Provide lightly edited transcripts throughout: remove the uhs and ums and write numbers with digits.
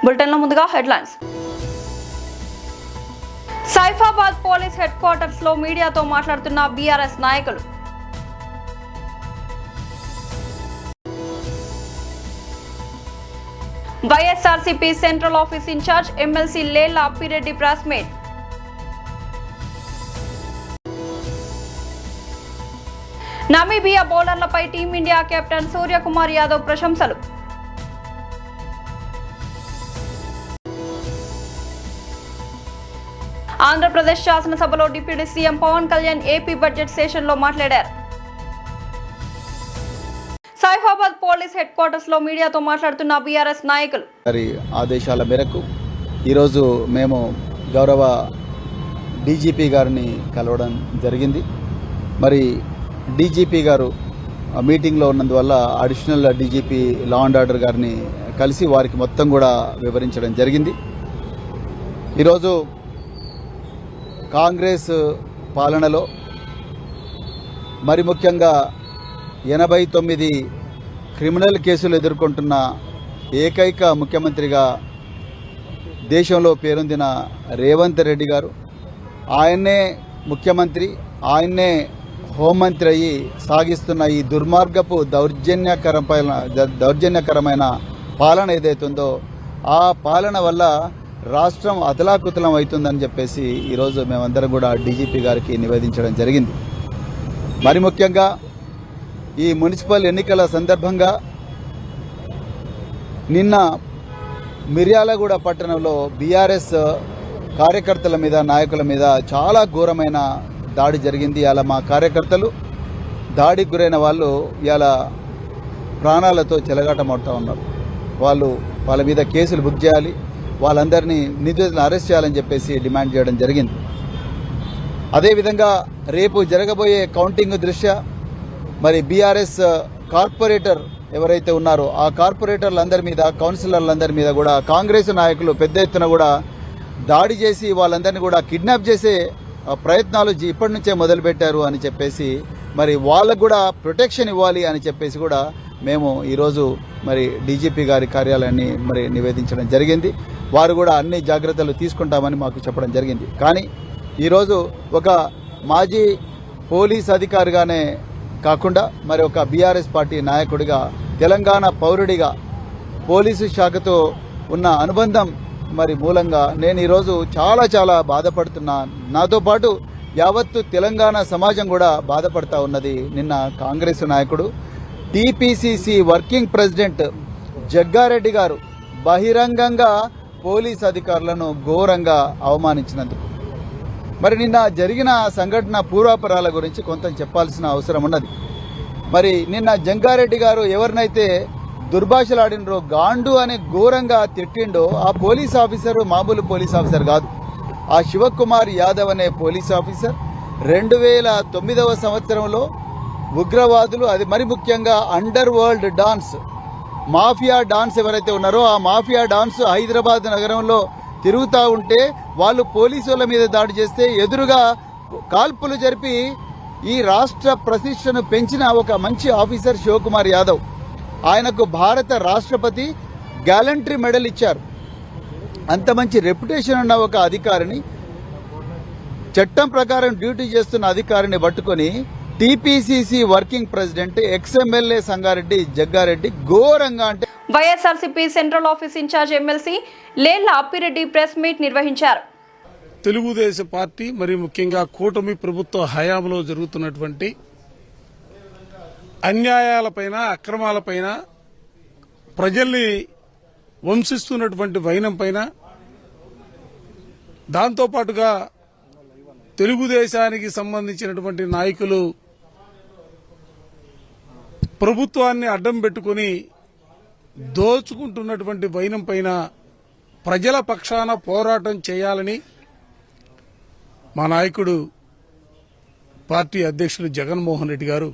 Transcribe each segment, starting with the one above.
బులెటిన్లో ముందుగా headlines. Saifabad police headquarters లో మీడియాతో మాట్లాడుతున్న బీఆర్ఎస్ నాయకులు. YSRCP central office incharge MLC Lella Appireddy press meet. Namibia బౌలర్లపై టీమిండియా కెప్టెన్ సూర్యకుమార్ యాదవ్ ప్రశంసలు. ఆంధ్రప్రదేశ్ శాసనసభలో deputy CM Pawan Kalyan AP budget session లో మాట్లాడారు. సైఫాబాద్ పోలీస్ హెడ్ క్వార్టర్స్ లో మీడియాతో మాట్లాడుతున్న బీఆర్ఎస్ నాయకులు. ఆదేశాల మేరకు ఈరోజు మేము గౌరవ డీజీపీ గారిని కలవడం జరిగింది. మరి డీజీపీ గారు మీటింగ్లో ఉన్నందువల్ల additional DGP law and order గారిని కలిసి వారికి మొత్తం కూడా వివరించడం జరిగింది. ఈరోజు కాంగ్రెస్ పాలనలో మరి ముఖ్యంగా 89 క్రిమినల్ కేసులు ఎదుర్కొంటున్న ఏకైక ముఖ్యమంత్రిగా దేశంలో పేరొందిన రేవంత్ రెడ్డి గారు, ఆయన్నే ముఖ్యమంత్రి, ఆయన్నే హోంమంత్రి అయ్యి సాగిస్తున్న ఈ దుర్మార్గపు దౌర్జన్యకరమైన పాలన ఏదైతుందో ఆ పాలన వల్ల రాష్ట్రం అతలాకుతలం అవుతుందని చెప్పేసి ఈరోజు మేమందరం కూడా డీజీపీ గారికి నివేదించడం జరిగింది. మరి ముఖ్యంగా ఈ మున్సిపల్ ఎన్నికల సందర్భంగా నిన్న మిర్యాలగూడ పట్టణంలో బీఆర్ఎస్ కార్యకర్తల మీద, నాయకుల మీద చాలా ఘోరమైన దాడి జరిగింది. ఇలా మా కార్యకర్తలు దాడికి గురైన వాళ్ళు ఇలా ప్రాణాలతో చెలగాటమవుతూ ఉన్నారు. వాళ్ళ మీద కేసులు బుక్ చేయాలి, వాళ్ళందరినీ నిందితులను అరెస్ట్ చేయాలని చెప్పేసి డిమాండ్ చేయడం జరిగింది. అదేవిధంగా రేపు జరగబోయే కౌంటింగ్ దృష్ట్యా మరి బీఆర్ఎస్ కార్పొరేటర్ ఎవరైతే ఉన్నారో ఆ కార్పొరేటర్లందరి మీద, కౌన్సిలర్లందరి మీద కూడా కాంగ్రెస్ నాయకులు పెద్ద ఎత్తున కూడా దాడి చేసి వాళ్ళందరినీ కూడా కిడ్నాప్ చేసే ప్రయత్నాలు ఇప్పటి నుంచే మొదలుపెట్టారు అని చెప్పేసి మరి వాళ్ళకు కూడా ప్రొటెక్షన్ ఇవ్వాలి అని చెప్పేసి కూడా మేము ఈరోజు మరి డీజీపీ గారి కార్యాలయాన్ని మరి నివేదించడం జరిగింది. వారు కూడా అన్ని జాగ్రత్తలు తీసుకుంటామని మాకు చెప్పడం జరిగింది. కానీ ఈరోజు ఒక మాజీ పోలీస్ అధికారిగానే కాకుండా మరి ఒక బీఆర్ఎస్ పార్టీ నాయకుడిగా, తెలంగాణ పౌరుడిగా పోలీసు శాఖతో ఉన్న అనుబంధం మరి మూలంగా నేను ఈరోజు చాలా బాధపడుతున్నా. నాతో పాటు యావత్తు తెలంగాణ సమాజం కూడా బాధపడతా ఉన్నది. నిన్న కాంగ్రెస్ నాయకుడు టీపీసీసీ వర్కింగ్ ప్రెసిడెంట్ జగ్గారెడ్డి గారు బహిరంగంగా పోలీస్ అధికారులను ఘోరంగా అవమానించినందుకు. మరి నిన్న జరిగిన సంఘటన పూర్వాపరాల గురించి కొంత చెప్పాల్సిన అవసరం ఉన్నది. మరి నిన్న జంగారెడ్డి గారు ఎవరినైతే దుర్భాషలాడినరో, గాండు అని ఘోరంగా తిట్టిండో ఆ పోలీస్ ఆఫీసర్ మామూలు పోలీస్ ఆఫీసర్ కాదు. ఆ శివకుమార్ యాదవ్ అనే పోలీస్ ఆఫీసర్ 2009వ సంవత్సరంలో ఉగ్రవాదులు, అది మరి ముఖ్యంగా under world dance, mafia dance ఎవరైతే ఉన్నారో ఆ మాఫియా డాన్స్ హైదరాబాద్ నగరంలో తిరుగుతూ ఉంటే వాళ్ళు పోలీసుల మీద దాడి చేస్తే ఎదురుగా కాల్పులు జరిపి ఈ రాష్ట్ర ప్రతిష్టను పెంచిన ఒక మంచి ఆఫీసర్ శివకుమార్ యాదవ్. ఆయనకు భారత రాష్ట్రపతి గ్యాలంటరీ మెడల్ ఇచ్చారు. అంత మంచి రెప్యుటేషన్ ఉన్న ఒక అధికారిని, చట్టం ప్రకారం డ్యూటీ చేస్తున్న అధికారిని పట్టుకొని TPCC working president ex MLA Sangareddy Jaggareddy ఘోరంగా అంటే. YSRCP central office incharge MLC Lella Appireddy press meet నిర్వహించారు. తెలుగుదేశం పార్టీ మరి ముఖ్యంగా కూటమి ప్రభుత్వ హయాంలో జరుగుతున్నటువంటి అన్యాయాలపైన, అక్రమాలపైన, ప్రజల్ని వంశిస్తున్నటువంటి వైనంపైన, దాంతోపాటుగా తెలుగుదేశానికి సంబంధించినటువంటి నాయకులు ప్రభుత్వాన్ని అడ్డం పెట్టుకుని దోచుకుంటున్నటువంటి వైనంపైన ప్రజల పక్షాన పోరాటం చేయాలని మా నాయకుడు పార్టీ అధ్యక్షులు జగన్మోహన్ రెడ్డి గారు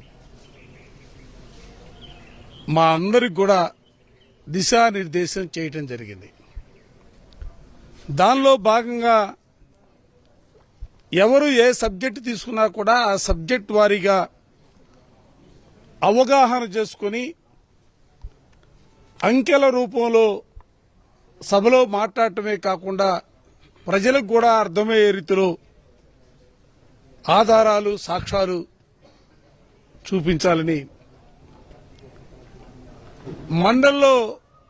మా అందరికి కూడా దిశానిర్దేశం చేయటం జరిగింది. దానిలో భాగంగా ఎవరు ఏ సబ్జెక్టు తీసుకున్నా కూడా ఆ సబ్జెక్ట్ వారీగా అవగాహన చేసుకుని అంకెల రూపంలో సభలో మాట్లాడటమే కాకుండా ప్రజలకు కూడా అర్థమయ్యే రీతిలో ఆధారాలు సాక్ష్యాలు చూపించాలని మండల్లో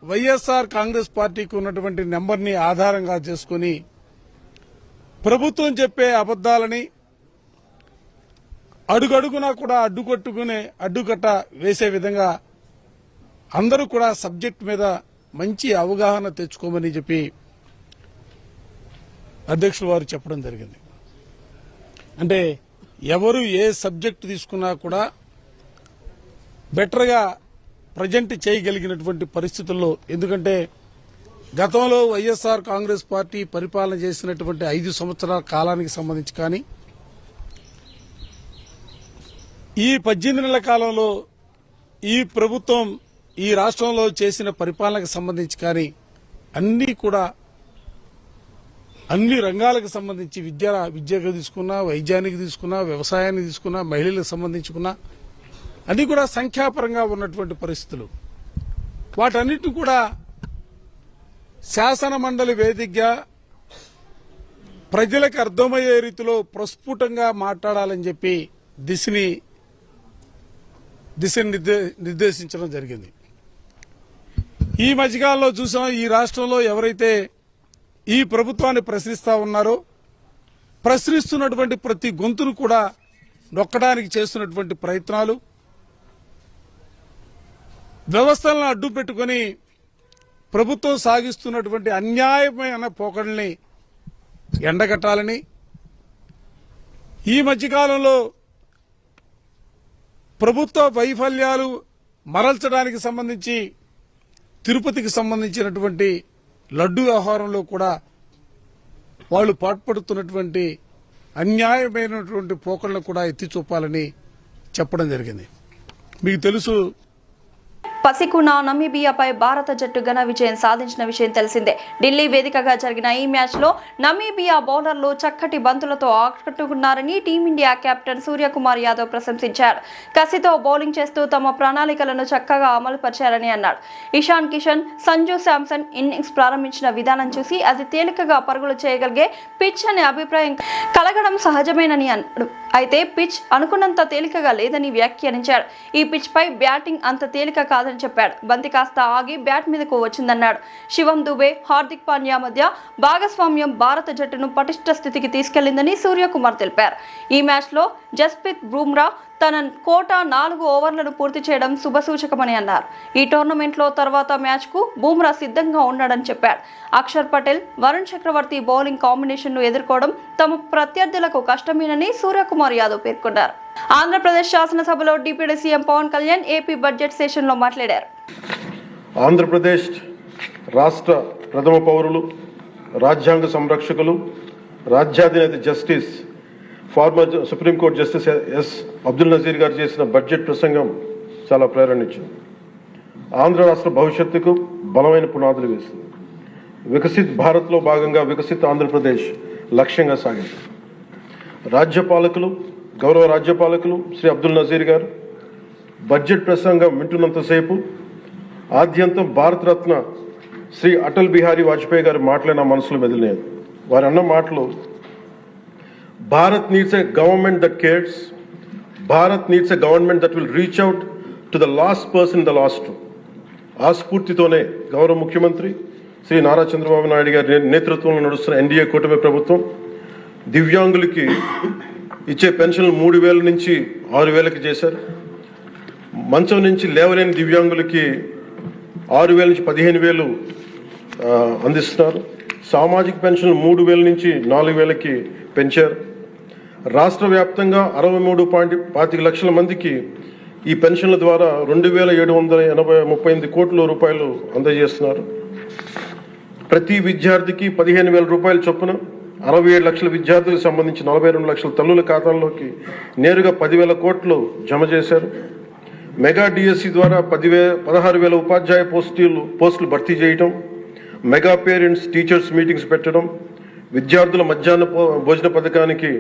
వైఎస్ఆర్ కాంగ్రెస్ పార్టీకి ఉన్నటువంటి నెంబర్ని ఆధారంగా చేసుకుని ప్రభుత్వం చెప్పే అబద్దాలని అడుగడుగునా కూడా అడ్డుకట్ట వేసే విధంగా అందరూ కూడా సబ్జెక్ట్ మీద మంచి అవగాహన తెచ్చుకోమని చెప్పి అధ్యక్షుల వారు చెప్పడం జరిగింది. అంటే ఎవరు ఏ సబ్జెక్టు తీసుకున్నా కూడా బెటర్గా ప్రజెంట్ చేయగలిగినటువంటి పరిస్థితుల్లో, ఎందుకంటే గతంలో వైఎస్ఆర్ కాంగ్రెస్ పార్టీ పరిపాలన చేసినటువంటి 5 సంవత్సరాల కాలానికి సంబంధించి కానీ ఈ 18 నెలల కాలంలో ఈ ప్రభుత్వం ఈ రాష్ట్రంలో చేసిన పరిపాలనకు సంబంధించి కానీ అన్ని రంగాలకు సంబంధించి విద్యకు తీసుకున్నా, వైద్యానికి తీసుకున్నా, వ్యవసాయానికి తీసుకున్నా, మహిళలకు సంబంధించుకున్నా అన్ని కూడా సంఖ్యాపరంగా ఉన్నటువంటి పరిస్థితులు. వాటన్నిటిని కూడా శాసన మండలి వేదికగా ప్రజలకు అర్థమయ్యే రీతిలో ప్రస్ఫుటంగా మాట్లాడాలని చెప్పి దిశని నిర్దేశించడం జరిగింది. ఈ మధ్యకాలంలో చూసాం, ఈ రాష్ట్రంలో ఎవరైతే ఈ ప్రభుత్వాన్ని ప్రశ్నిస్తా ఉన్నారో ప్రశ్నిస్తున్నటువంటి ప్రతి గొంతును కూడా నొక్కడానికి చేస్తున్నటువంటి ప్రయత్నాలు, వ్యవస్థలను అడ్డు పెట్టుకుని ప్రభుత్వం సాగిస్తున్నటువంటి అన్యాయమైన పోకడల్ని ఎండగట్టాలని, ఈ మధ్యకాలంలో ప్రభుత్వ వైఫల్యాలు మరల్చడానికి సంబంధించి తిరుపతికి సంబంధించినటువంటి లడ్డు వ్యవహారంలో కూడా వాళ్ళు పాటుపడుతున్నటువంటి అన్యాయమైనటువంటి పోకడలను కూడా ఎత్తి చూపాలని చెప్పడం జరిగింది. మీకు తెలుసు, పసికున నమీబియాపై భారత జట్టు ఘన విజయం సాధించిన విషయం తెలిసిందే. ఢిల్లీ వేదికగా జరిగిన ఈ మ్యాచ్లో నమీబియా బౌలర్లు చక్కటి బంతులతో ఆకట్టుకున్నారని టీమిండియా కెప్టెన్ సూర్యకుమార్ యాదవ్ ప్రశంసించారు. కసితో బౌలింగ్ చేస్తూ తమ ప్రణాళికలను చక్కగా అమలుపరిచారని అన్నాడు. ఇషాన్ కిషన్, సంజు శాంసన్ ఇన్నింగ్స్ ప్రారంభించిన విధానం చూసి అది తేలికగా పరుగులు చేయగలిగే పిచ్ అనే అభిప్రాయం కలగడం సహజమేనని అన్నాడు. అయితే పిచ్ అనుకున్నంత తేలికగా లేదని వ్యాఖ్యానించాడు. ఈ పిచ్ పై బ్యాటింగ్ అంత తేలిక కాదని చెప్పాడు. బంతి కాస్త ఆగి బ్యాట్ మీదకు వచ్చిందన్నాడు. శివం దుబే, హార్దిక్ పాండ్యా మధ్య భాగస్వామ్యం భారత జట్టును పటిష్ట స్థితికి తీసుకెళ్లిందని సూర్యకుమార్ తెలిపారు. ఈ మ్యాచ్లో జస్ప్రీత్ బుమ్రా తన కోటా 4 ఓవర్లను పూర్తి చేయడం శుభసూచకమని అన్నారు. ఈ టోర్నమెంట్లో తర్వాత మ్యాచ్కు బుమ్రా సిద్ధంగా ఉన్నాడని చెప్పాడు. అక్షర్ పటేల్, వరుణ్ చక్రవర్తి బౌలింగ్ కాంబినేషన్ను ఎదుర్కోవడం తమ ప్రత్యర్థులకు కష్టమేనని సూర్యకుమార్ యాదవ్ పేర్కొన్నారు. ఆంధ్రప్రదేశ్ శాసనసభలో deputy CM Pawan Kalyan AP budget సెషన్లో మాట్లాడారు. ఆంధ్రప్రదేశ్ రాష్ట్ర ప్రథమ పౌరులు, రాజ్యాంగ సంరక్షకులు, రాజ్యాధినేత justice former supreme court justice S Abdul Nazeer గారు చేసిన బడ్జెట్ ప్రసంగం చాలా ప్రేరణ ఇచ్చింది. ఆంధ్ర రాష్ట్ర భవిష్యత్తుకు బలమైన పునాదులు వేసింది. వికసిత్ భారత్లో భాగంగా వికసిత్ ఆంధ్రప్రదేశ్ లక్ష్యంగా సాగింది. గౌరవ రాజ్యపాలకులు శ్రీ అబ్దుల్ నజీర్ గారు బడ్జెట్ ప్రసంగం వింటున్నంతసేపు ఆద్యంతం భారతరత్న శ్రీ అటల్ బిహారీ వాజ్పేయి గారు మాటలే నా మనసులో మెదిలినాయి. వారు అన్న మాటలు, Bharat needs a government that cares, Bharat needs a government that will reach out to the last person the last. ఆ స్ఫూర్తితోనే గౌరవ ముఖ్యమంత్రి శ్రీ నారా చంద్రబాబు నాయుడు గారి నేతృత్వంలో నడుస్తున్న ఎన్డీఏ కూటమి ప్రభుత్వం దివ్యాంగులకి ఇచ్చే పెన్షన్లు 3,000 నుంచి 6,000కి చేశారు. మంచం నుంచి లేవలేని దివ్యాంగులకి 6,000 నుంచి 15,000 అందిస్తున్నారు. సామాజిక పెన్షన్లు 3,000 నుంచి 4,000కి పెంచారు. రాష్ట్ర వ్యాప్తంగా 63.25 లక్షల మందికి ఈ పెన్షన్ల ద్వారా 2,738 కోట్ల రూపాయలు అందజేస్తున్నారు. ప్రతి విద్యార్థికి 15,000 రూపాయల చొప్పున 67 లక్షల విద్యార్థులకు సంబంధించి 42 లక్షల తల్లుల ఖాతాల్లోకి నేరుగా 10,000 కోట్లు జమ చేశారు. మెగా డిఎస్సి ద్వారా 16,000 ఉపాధ్యాయ పోస్టులు భర్తీ చేయటం, మెగా పేరెంట్స్ టీచర్స్ మీటింగ్స్ పెట్టడం, విద్యార్థుల మధ్యాహ్న భోజన పథకానికి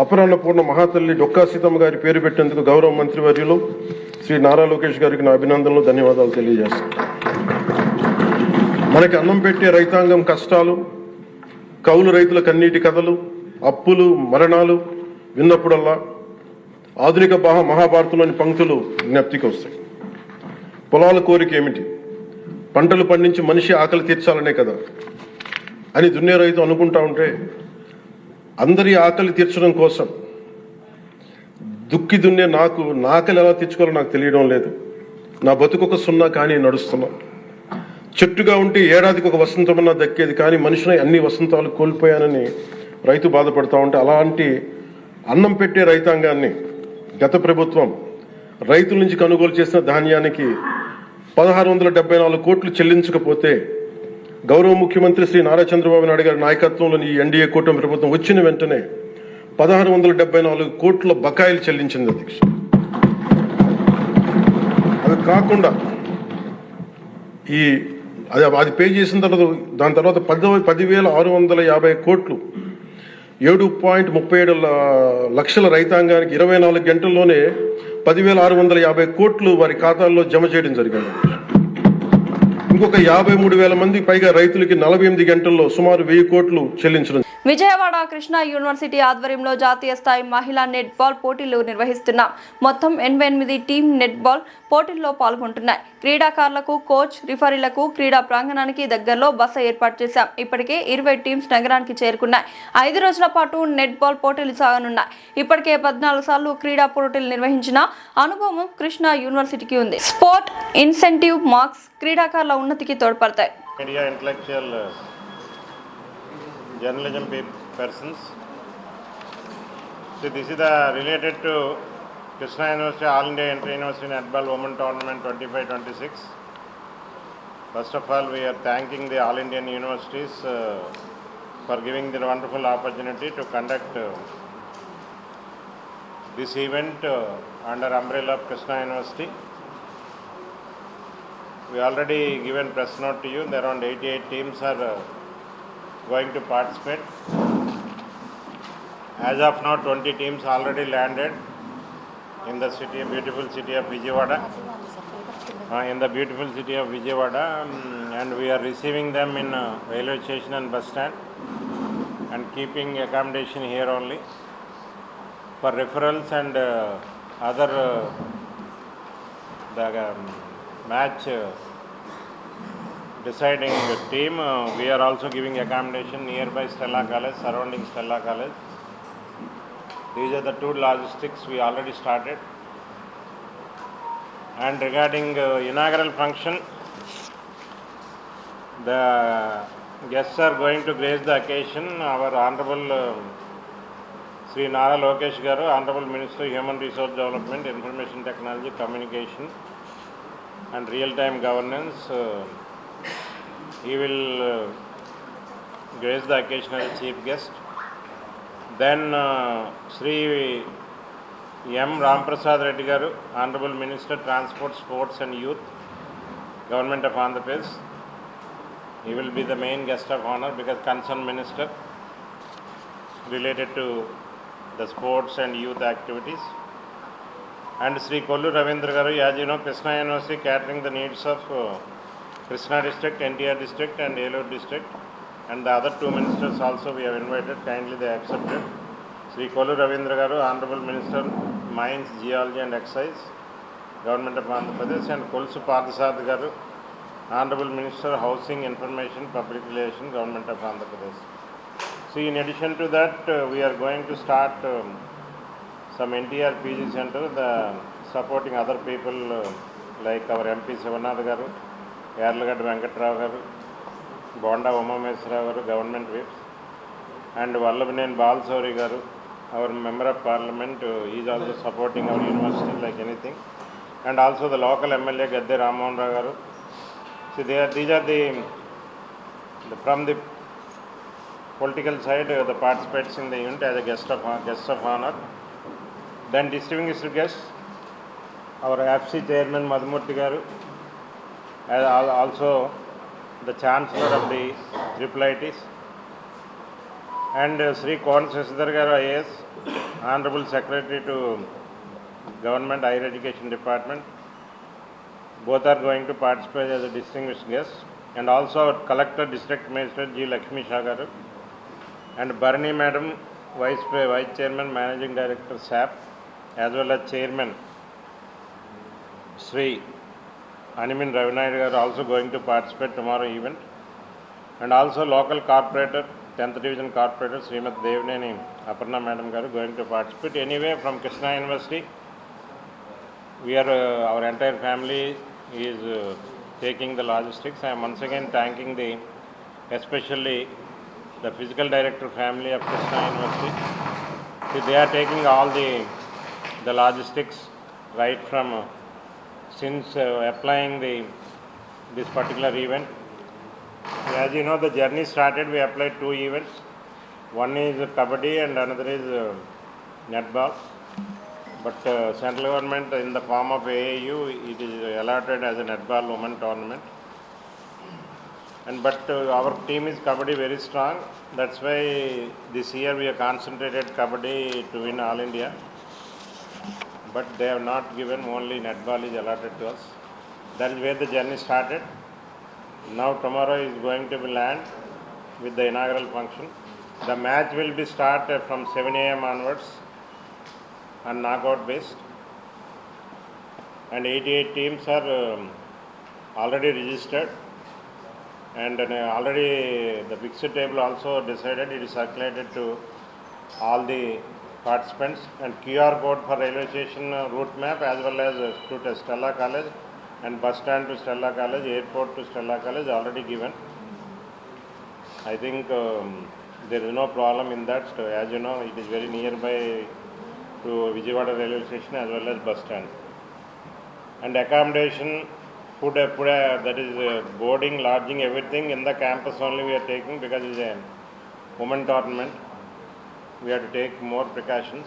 అపరాన్నపూర్ణ మహాతల్లి డొక్కా సీతమ్మ గారి పేరు పెట్టేందుకు గౌరవ మంత్రివర్యులు శ్రీ నారా లోకేష్ గారికి నా అభినందనలు, ధన్యవాదాలు తెలియజేస్తాను. మనకి అన్నం పెట్టే రైతాంగం కష్టాలు, కౌలు రైతుల కన్నీటి కథలు, అప్పులు, మరణాలు విన్నప్పుడల్లా ఆధునిక మహాభారతంలోని పంక్తులు జ్ఞప్తికి వస్తాయి. పొలాల కోరిక ఏమిటి? పంటలు పండించి మనిషి ఆకలి తీర్చాలనే కదా అని దున్నే రైతు అనుకుంటా ఉంటే, అందరి ఆకలి తీర్చడం కోసం దుక్కి దున్నే నాకు ఆకలి ఎలా తీర్చుకోవాలో నాకు తెలియడం లేదు. నా బతుకొక సున్నా కానీ నడుస్తున్నా. చెట్టుగా ఉంటే ఏడాదికి ఒక వసంతమన్నా దక్కేది, కానీ మనిషిని అన్ని వసంతాలు కోల్పోయానని రైతు బాధపడతా ఉంటే, అలాంటి అన్నం పెట్టే రైతాంగాన్ని గత ప్రభుత్వం రైతుల నుంచి కొనుగోలు చేసిన ధాన్యానికి 1674 కోట్లు చెల్లించకపోతే, గౌరవ ముఖ్యమంత్రి శ్రీ నారా చంద్రబాబు నాయుడు గారి నాయకత్వంలోని ఈ ఎన్డీఏ కూటమి ప్రభుత్వం వచ్చిన వెంటనే 1674 కోట్ల బకాయిలు చెల్లించింది అధ్యక్ష. అది కాకుండా అది పే చేసిన తర్వాత దాని తర్వాత 10,650 కోట్లు 7.37 లక్షల రైతాంగానికి 24 గంటల్లోనే 10,650 కోట్లు వారి ఖాతాల్లో జమ చేయడం జరిగింది. ఇంకొక 53,000 మంది పైగా రైతులకి 48 గంటల్లో సుమారు 1,000 కోట్లు చెల్లించడం. విజయవాడ కృష్ణా యూనివర్సిటీ ఆధ్వర్యంలో జాతీయ స్థాయి మహిళా నెట్ బాల్ పోటీలు నిర్వహిస్తున్నాం. మొత్తం 88 టీం నెట్ బాల్ పోటీల్లో పాల్గొంటున్నాయి. క్రీడాకారులకు, కోచ్, రిఫరీలకు క్రీడా ప్రాంగణానికి దగ్గరలో బస ఏర్పాటు చేశాం. ఇప్పటికే 20 టీమ్స్ నగరానికి చేరుకున్నాయి. 5 రోజుల పాటు నెట్ బాల్ పోటీలు సాగనున్నాయి. ఇప్పటికే 14 సార్లు క్రీడా పోటీలు నిర్వహించిన అనుభవం కృష్ణా యూనివర్సిటీకి ఉంది. స్పోర్ట్ ఇన్సెంటివ్ మార్క్స్ క్రీడాకారుల ఉన్నతికి తోడ్పడతాయి. Journalism persons. So this is related to Krishna University All India Inter-University Netball Women Tournament 25-26. First of all, we are thanking the All Indian Universities for giving the wonderful opportunity to conduct this event under umbrella of Krishna University. We already given press note to you. There around 88 teams are going to participate. As of now, 20 teams already landed in the beautiful city of Vijayawada. And we are receiving them in railway station and bus stand, and keeping accommodation here only. For referrals and other match deciding the team, we are also giving accommodation nearby Stella College, surrounding Stella College. These are the two logistics we already started. And regarding inaugural function, the guests are going to grace the occasion. Our Honorable Sri Nara Lokesh Garu, Honorable Minister Human Resource Development, Information Technology, Communication and Real-Time Governance. He will grace the occasion as chief guest. Then Sri M. Ramprasad Reddy Garu, Honorable Minister Transport, Sports and Youth, Government of Andhra Pradesh. He will be the main guest of honor because concerned minister related to the sports and youth activities. And Sri Kollu Ravindra Garu, as you know, Krishna University catering the needs of Krishna district, NTR district and Elur district, and the other two ministers also we have invited. Kindly they accepted. Sri Kollu Ravindra Garu, Honorable Minister Mines, Geology and Excise, Government of Andhra Pradesh, and Kolsu Parthasad Garu, Honorable Minister Housing, Information, Public Relations, Government of Andhra Pradesh. See, in addition to that, we are going to start some NTR PG Center, supporting other people like our MP Sivanath Garu, Yarlagad Venkatrao Garu, Bonda Umamesra Garu, Government Whips, and Vallabhanen Balsauri Garu, our Member of Parliament, he is also supporting our university like anything, and also the local MLA Gadde Rammohan Rao Garu. See, these are from the political side, the participates in the event as a guest of honor. Then distinguished guests, our AFC Chairman Madhumurthy Garu, as also the Chancellor of the IIITs, and Sri Kon Sasidhar Garu IAS, Honorable Secretary to Government Higher Education Department. Both are going to participate as a distinguished guest. and also our Collector District Magistrate G. Lakshmi Shagaru, and Barney Madam, Vice Chairman, Managing Director SAP, as well as Chairman Sri Animin Ravinayar are also going to participate tomorrow event, and also local corporator, 10th Division corporator Srimati Devaneni Aparna Madam are going to participate. Anyway, from Krishna University, we are our entire family is taking the logistics. I am once again thanking especially the physical director family of Krishna University. See, they are taking all the logistics right from since applying this particular event. As you know, the journey started. We applied 2 events. One is Kabaddi and another is netball. But central government, in the form of AAU, it is allotted as a netball women tournament. But our team is Kabaddi very strong. That's why this year we have concentrated Kabaddi to win All India. But they have not given, only netball is allotted to us. That is where the journey started. Now tomorrow is going to be land with the inaugural function. The match will be started from 7 a.m. onwards on knockout based, and 88 teams are already registered, and already the fixed table also decided. It is circulated to all the participants, and QR code for railway station route map, as well as to Stella College and bus stand to Stella College, airport to Stella College already given. I think there is no problem in that. So, as you know, it is very nearby to Vijayawada railway station as well as bus stand. And accommodation, food, that is boarding, lodging, everything in the campus only we are taking, because it is a women tournament. We have to take more precautions.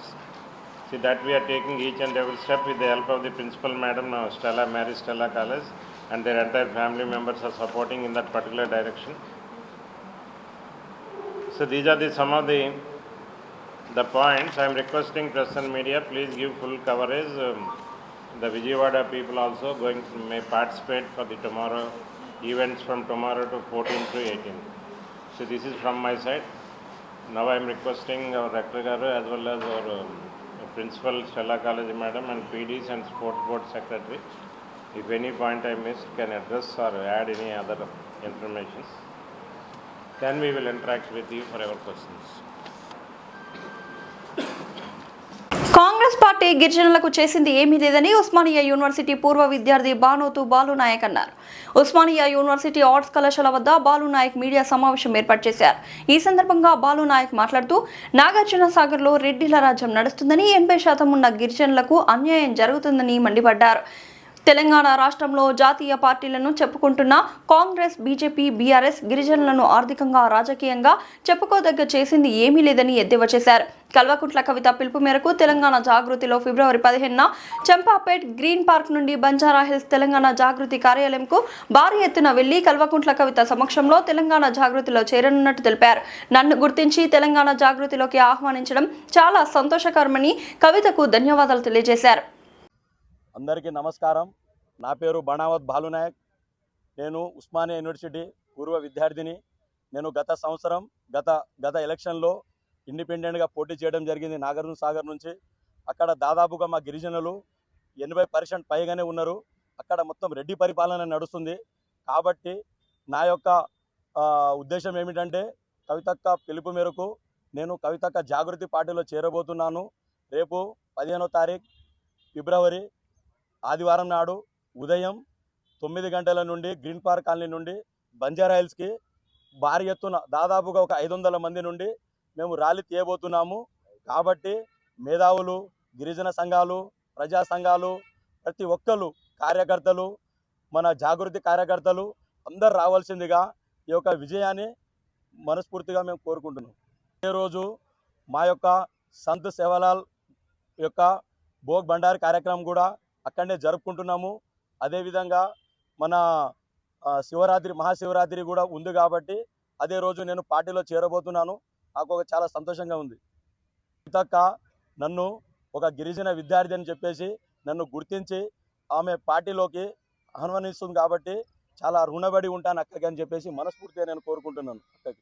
See, that we are taking each and every step with the help of the principal madam, Mary Stella College, and their entire family members are supporting in that particular direction. So these are some of the points. I am requesting press and media, please give full coverage. The Vijayawada people also may participate for the tomorrow events from tomorrow to 14 to 18. So this is from my side. Now I am requesting our Rector Garu as well as our Principal Stella College Madam and PDs and Sports Board Secretary, if any point I missed, can address or add any other information. Then we will interact with you for our questions. Congress party గిరిజనులకు చేసింది ఏమీ లేదని Osmania university పూర్వ విద్యార్థి బాలు నాయక్ అన్నారు. Osmania university arts కళాశాల వద్ద Balu Naik media సమావేశం ఏర్పాటు చేశారు. ఈ సందర్భంగా బాలు నాయక్ మాట్లాడుతూ, నాగార్జున సాగర్ లో రెడ్డిల రాజ్యం నడుస్తుందని, 80% ఉన్న గిరిజనులకు అన్యాయం జరుగుతుందని మండిపడ్డారు. తెలంగాణ రాష్ట్రంలో జాతీయ పార్టీలను చెప్పుకుంటున్న కాంగ్రెస్, బీజేపీ, బీఆర్ఎస్ గిరిజనులను ఆర్థికంగా, రాజకీయంగా చెప్పుకోదగ్గ చేసింది ఏమీ లేదని ఎద్దేవా చేశారు. కల్వకుంట్ల కవిత పిలుపు మేరకు తెలంగాణ జాగృతిలో ఫిబ్రవరి 15న చంపాపేట్ గ్రీన్ పార్క్ నుండి బంజారాహిల్స్ తెలంగాణ జాగృతి కార్యాలయంకు భారీ ఎత్తున వెళ్లి కల్వకుంట్ల కవిత సమక్షంలో తెలంగాణ జాగృతిలో చేరనున్నట్టు తెలిపారు. నన్ను గుర్తించి తెలంగాణ జాగృతిలోకి ఆహ్వానించడం చాలా సంతోషకరమని కవితకు ధన్యవాదాలు తెలియజేశారు. అందరికీ నమస్కారం. నా పేరు బణావత్ బాలునాయక్. నేను ఉస్మానియా యూనివర్సిటీ పూర్వ విద్యార్థిని. నేను గత సంవత్సరం గత ఎలక్షన్లో ఇండిపెండెంట్గా పోటీ చేయడం జరిగింది నాగార్జున సాగర్ నుంచి. అక్కడ దాదాపుగా మా గిరిజనులు 80% పైగానే ఉన్నారు. అక్కడ మొత్తం రెడ్డి పరిపాలన నడుస్తుంది. కాబట్టి నా యొక్క ఉద్దేశం ఏమిటంటే, కవితక్క పిలుపు మేరకు నేను కవితక్క జాగృతి పార్టీలో చేరబోతున్నాను. రేపు 15వ తారీఖు ఫిబ్రవరి ఆదివారం నాడు ఉదయం 9 గంటల నుండి గ్రీన్ పార్క్ కాలనీ నుండి బంజారాహిల్స్కి భారీ ఎత్తున దాదాపుగా ఒక 500 మంది నుండి మేము ర్యాలీ తీయబోతున్నాము. కాబట్టి మేధావులు, గిరిజన సంఘాలు, ప్రజా సంఘాలు, ప్రతి ఒక్కరు, కార్యకర్తలు, మన జాగృతి కార్యకర్తలు అందరు రావాల్సిందిగా ఈ యొక్క విజయాన్ని మనస్ఫూర్తిగా మేము కోరుకుంటున్నాం. ఈరోజు మా యొక్క సంత్ సేవాలాల్ యొక్క భోగ్ భండారి కార్యక్రమం కూడా అక్కడనే జరుపుకుంటున్నాము. అదేవిధంగా మన మహాశివరాత్రి కూడా ఉంది. కాబట్టి అదే రోజు నేను పార్టీలో చేరబోతున్నాను. నాకు చాలా సంతోషంగా ఉంది. కవితక్క నన్ను ఒక గిరిజన విద్యార్థి అని చెప్పేసి నన్ను గుర్తించి ఆమె పార్టీలోకి ఆహ్వానిస్తుంది. కాబట్టి చాలా రుణపడి ఉంటాను అక్కకి అని చెప్పేసి మనస్ఫూర్తిగా నేను కోరుకుంటున్నాను అక్కకి.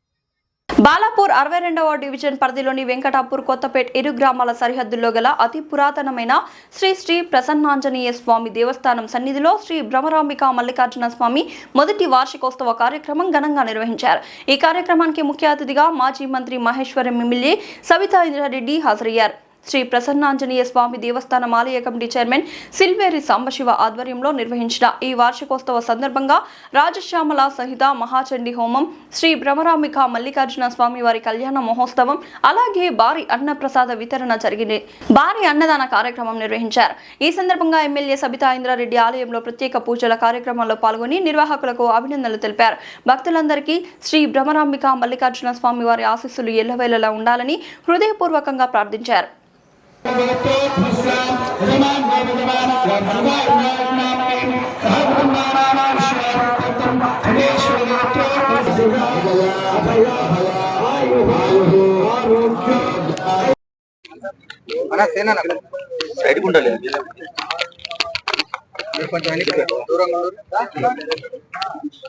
బాలాపూర్ 62వ డివిజన్ పరిధిలోని వెంకటాపూర్ కొత్తపేట్ ఇరు గ్రామాల సరిహద్దుల్లో గల అతి పురాతనమైన శ్రీ ప్రసన్నాంజనేయ స్వామి దేవస్థానం సన్నిధిలో శ్రీ భ్రమరాంబిక మల్లికార్జున స్వామి మొదటి వార్షికోత్సవ కార్యక్రమం ఘనంగా నిర్వహించారు. ఈ కార్యక్రమానికి ముఖ్య అతిథిగా మాజీ మంత్రి మహేశ్వరం ఎమ్మెల్యే సవితా ఇంద్రారెడ్డి హాజరయ్యారు. శ్రీ ప్రసన్నాంజనేయ స్వామి దేవస్థానం ఆలయ కమిటీ చైర్మన్ సిల్వేరి సాంబశివ ఆధ్వర్యంలో నిర్వహించిన ఈ వార్షికోత్సవ సందర్భంగా రాజశ్యామల సహిత మహాచండీ హోమం, శ్రీ భ్రమరాంబిక మల్లికార్జున స్వామి వారి కళ్యాణ మహోత్సవం, అలాగే భారీ అన్నప్రసాద వితరణ జరిగింది. భారీ అన్నదాన కార్యక్రమం నిర్వహించారు. ఈ సందర్భంగా ఎమ్మెల్యే సబితా ఇంద్రారెడ్డి ఆలయంలో ప్రత్యేక పూజల కార్యక్రమంలో పాల్గొని నిర్వాహకులకు అభినందనలు తెలిపారు. భక్తులందరికీ శ్రీ భ్రమరాంబిక మల్లికార్జున స్వామి వారి ఆశీస్సులు ఎల్లవేళలా ఉండాలని హృదయపూర్వకంగా ప్రార్థించారు.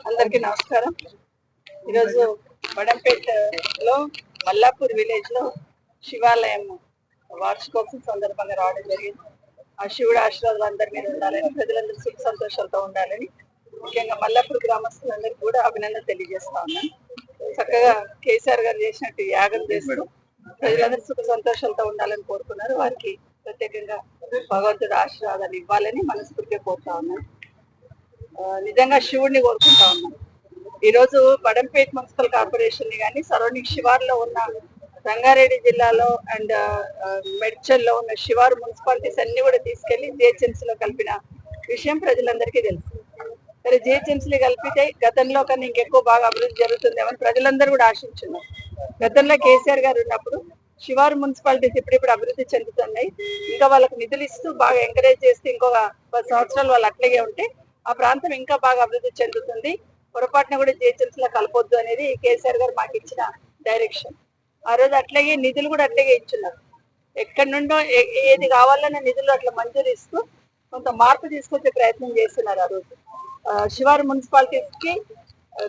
అందరికీ నమస్కారం. ఈరోజు బడంపేటలో మల్లాపూర్ విలేజ్ లో శివాలయం వార్షికోత్సవం సందర్భంగా రావడం జరిగింది. ఆ శివుడు ఆశీర్వాదాలు అందరి మీద ఉండాలని, ప్రజలందరూ సుఖ సంతోషాలతో ఉండాలని, ముఖ్యంగా మల్లాపూర్ గ్రామస్తులందరికీ కూడా అభినందన తెలియజేస్తా ఉన్నాను. చక్కగా కేసీఆర్ గారు చేసినట్టు యాగం చేస్తూ ప్రజలందరూ సుఖ సంతోషాలతో ఉండాలని కోరుకున్నారు. వారికి ప్రత్యేకంగా భగవంతుడు ఆశీర్వాదాలు ఇవ్వాలని మనస్ఫూర్తిగా కోరుతా ఉన్నాను. నిజంగా శివుడిని కోరుకుంటా ఉన్నాను. ఈరోజు బడంపేట మున్సిపల్ కార్పొరేషన్ ని కానీ సరౌండింగ్ శివార్లో ఉన్న రంగారెడ్డి జిల్లాలో అండ్ మెడ్చల్లో ఉన్న శివారు మున్సిపాలిటీస్ అన్ని కూడా తీసుకెళ్లి జిహెచ్ఎంసీలో కలిపిన విషయం ప్రజలందరికీ తెలుసు. సరే, జిహెచ్ఎంసీలు కలిపితే గతంలో కన్నా ఇంకెక్కువ బాగా అభివృద్ధి జరుగుతుందేమని ప్రజలందరూ కూడా ఆశించున్నారు. గతంలో కేసీఆర్ గారు ఉన్నప్పుడు శివారు మున్సిపాలిటీస్ ఇప్పుడిప్పుడు అభివృద్ధి చెందుతున్నాయి. ఇంకా వాళ్ళకు నిధులు ఇస్తూ బాగా ఎంకరేజ్ చేస్తూ ఇంకొక 10 సంవత్సరాలు వాళ్ళు అట్లాగే ఉంటే ఆ ప్రాంతం ఇంకా బాగా అభివృద్ధి చెందుతుంది. పొరపాటున కూడా జిహెచ్ఎంసీలో కలపొద్దు అనేది కేసీఆర్ గారు మాకు ఇచ్చిన డైరెక్షన్. ఆ రోజు అట్లాగే నిధులు కూడా అట్లాగే ఇచ్చున్నారు. ఎక్కడి నుండో ఏది కావాలన్న నిధులు అట్లా మంజూరు ఇస్తూ కొంత మార్పు తీసుకొచ్చే ప్రయత్నం చేస్తున్నారు. ఆ రోజు శివారు మున్సిపాలిటీస్ కి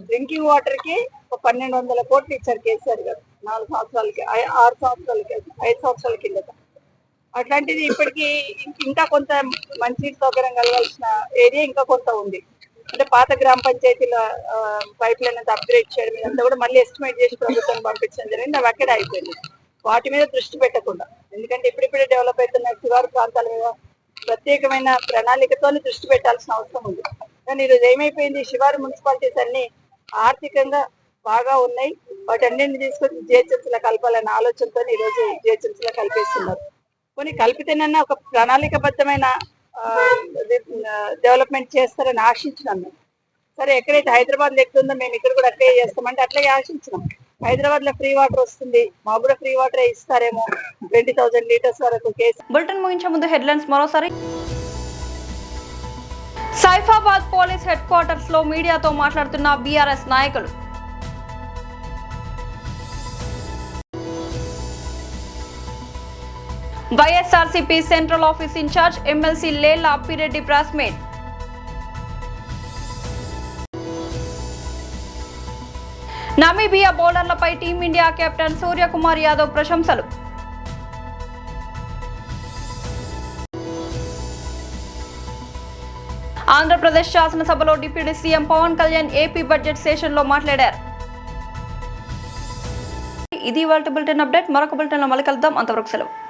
డ్రింకింగ్ వాటర్ కి 1200 కోట్లు ఇచ్చారు కేసీఆర్ గారు 4 సంవత్సరాలకి, 6 సంవత్సరాలకి, 5 సంవత్సరాల కిందట. అట్లాంటిది ఇప్పటికీ ఇంకా కొంత మంచి సౌకర్యం కలగాల్సిన ఏరియా ఇంకా కొంత ఉంది. అంటే పాత గ్రామ పంచాయతీల పైప్ లైన్ అంతా అప్గ్రేడ్ చేయడం ఇదంతా కూడా మళ్ళీ ఎస్టిమేట్ చేసి ప్రభుత్వం పంపించడం జరిగింది. అవి అక్కడే అయిపోయింది. వాటి మీద దృష్టి పెట్టకుండా, ఎందుకంటే ఇప్పుడిప్పుడే డెవలప్ అవుతున్న శివారు ప్రాంతాల మీద ప్రత్యేకమైన ప్రణాళికతో దృష్టి పెట్టాల్సిన అవసరం ఉంది. కానీ ఈరోజు ఏమైపోయింది, శివారు మున్సిపాలిటీస్ అన్ని ఆర్థికంగా బాగా ఉన్నాయి. వాటి అన్నింటిని తీసుకొచ్చి జిహెచ్ఎంసీలో కలపాలనే ఆలోచనతో ఈరోజు జిహెచ్ఎంసీలో కలిపేస్తున్నారు. కొన్ని కలిపితేనన్నా ఒక ప్రణాళికబద్ధమైన డెవలప్మెంట్ చేస్తారని ఆశించినాం మేము. సరే, ఎక్కడైతే హైదరాబాద్ లెక్కుందో మేము ఇక్కడ కూడా అట్లే చేస్తామంటే అట్లాగే ఆశించినాం. హైదరాబాద్ లో ఫ్రీ వాటర్ వస్తుంది, మాకు కూడా ఫ్రీ వాటర్ ఇస్తారేమో 20,000 లీటర్స్ వరకు. బులెటిన్ ముగించే ముందు హెడ్లైన్స్ మరోసారి. సైఫాబాద్ పోలీస్ హెడ్ క్వార్టర్స్ లో మీడియాతో మాట్లాడుతున్న బీఆర్ఎస్ నాయకులు. YSRCP central office incharge MLC Lella Appireddy press meet. Namibia బౌలర్లపై టీమిండియా కెప్టెన్ సూర్యకుమార్ యాదవ్ ప్రశంసలు. ఆంధ్రప్రదేశ్ శాసనసభలో deputy CM Pawan Kalyan AP budget session లో మాట్లాడారు. ఇది ఇవాల్టి బులెటిన్ అప్డేట్. మరొక బులెటిన్ లో మళ్ళీ కలుద్దాం. అంతవరకు సెలవు.